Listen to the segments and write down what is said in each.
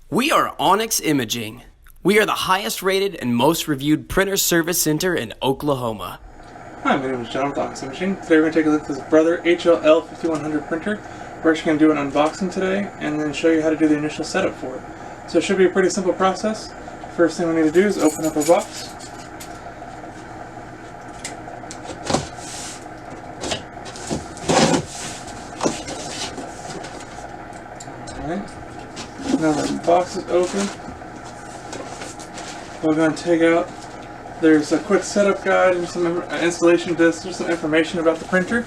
We are Onyx Imaging. We are the highest rated and most reviewed printer service center in Oklahoma. Hi, my name is John with Onyx Imaging. Today we're going to take a look at this Brother HL-L5100 printer. We're actually going to do an unboxing today and then show you how to do the initial setup for it. So it should be a pretty simple process. First thing we need to do is open up our box. Alright. Now that the box is open, we're going to take out, there's a quick setup guide and some installation discs, just some information about the printer.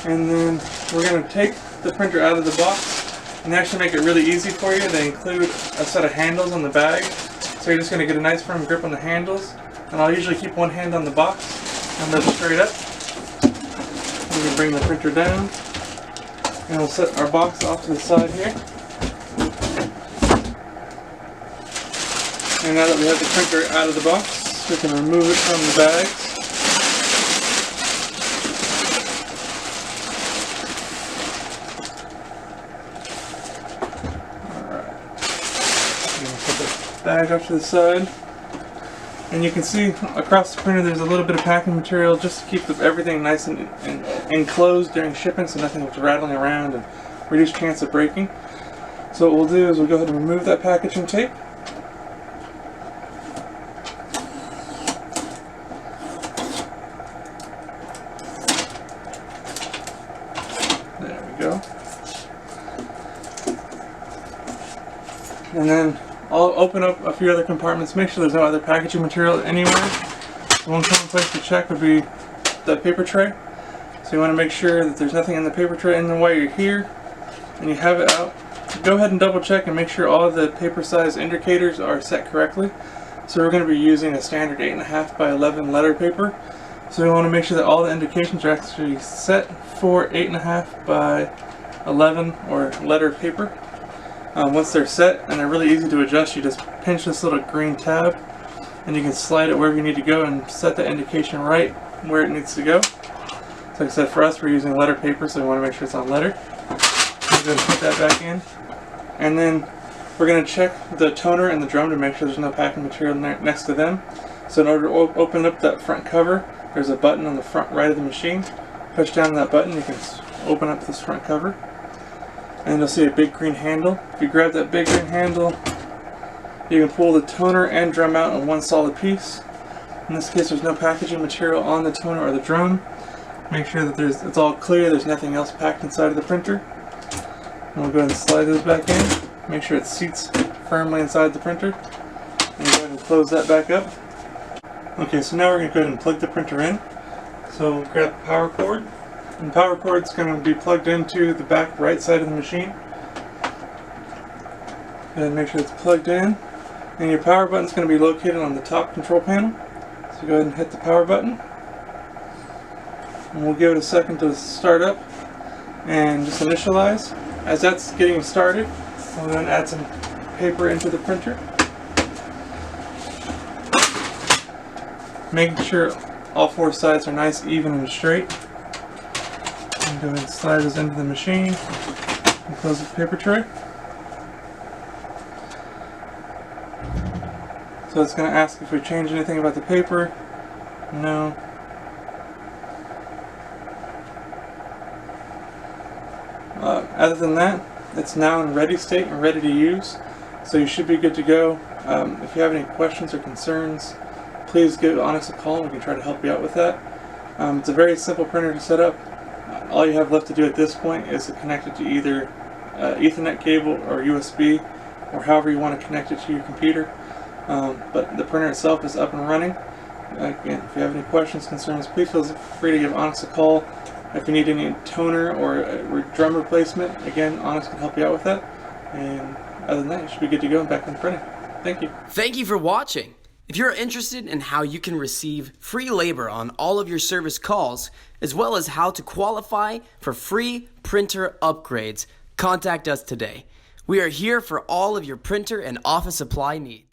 And then we're going to take the printer out of the box and actually make it really easy for you. They include a set of handles on the bag, so you're just going to get a nice firm grip on the handles. And I'll usually keep one hand on the box and lift it straight up. We can bring the printer down. And we'll set our box off to the side here. And now that we have the printer out of the box, we can remove it from the bags. Alright. Put the bag off to the side. And you can see across the printer there's a little bit of packing material just to keep everything nice and enclosed during shipping, so nothing was rattling around and reduce chance of breaking. So what we'll do is we'll go ahead and remove that packaging tape. There we go. And then I'll open up a few other compartments, make sure there's no other packaging material anywhere. One common place to check would be the paper tray. So you want to make sure that there's nothing in the paper tray in the way you're here and you have it out. Go ahead and double check and make sure all of the paper size indicators are set correctly. So we're going to be using a standard 8.5 by 11 letter paper. So we want to make sure that all the indications are actually set for 8.5 by 11 or letter paper. Once they're set and they're really easy to adjust, you just pinch this little green tab and you can slide it wherever you need to go and set the indication right where it needs to go. So like I said, for us we're using letter paper, so we want to make sure it's on letter. I'm going to put that back in. And then we're going to check the toner and the drum to make sure there's no packing material next to them. So in order to open up that front cover, there's a button on the front right of the machine. Push down on that button, you can open up this front cover. And you'll see a big green handle. If you grab that big green handle, you can pull the toner and drum out in one solid piece. In this case, there's no packaging material on the toner or the drum. Make sure that it's all clear, there's nothing else packed inside of the printer. And we'll go ahead and slide those back in. Make sure it seats firmly inside the printer. And go ahead and close that back up. Okay, so now we're going to go ahead and plug the printer in. So we'll grab the power cord. And the power cord is going to be plugged into the back right side of the machine. And make sure it's plugged in. And your power button is going to be located on the top control panel. So go ahead and hit the power button. And we'll give it a second to start up and just initialize. As that's getting started, we'll then add some paper into the printer. Making sure all four sides are nice, even, and straight. And go ahead and slide those into the machine and close the paper tray. So it's going to ask if we change anything about the paper. No. Other than that, it's now in ready state and ready to use. So you should be good to go. If you have any questions or concerns, please give Onyx a call and we can try to help you out with that. It's a very simple printer to set up. All you have left to do at this point is to connect it to either Ethernet cable or USB, or however you want to connect it to your computer. But the printer itself is up and running. Again, if you have any questions, concerns, please feel free to give Onyx a call. If you need any toner or drum replacement, again, Onyx can help you out with that. And other than that, you should be good to go and back in printing. Thank you. Thank you for watching. If you're interested in how you can receive free labor on all of your service calls, as well as how to qualify for free printer upgrades, contact us today. We are here for all of your printer and office supply needs.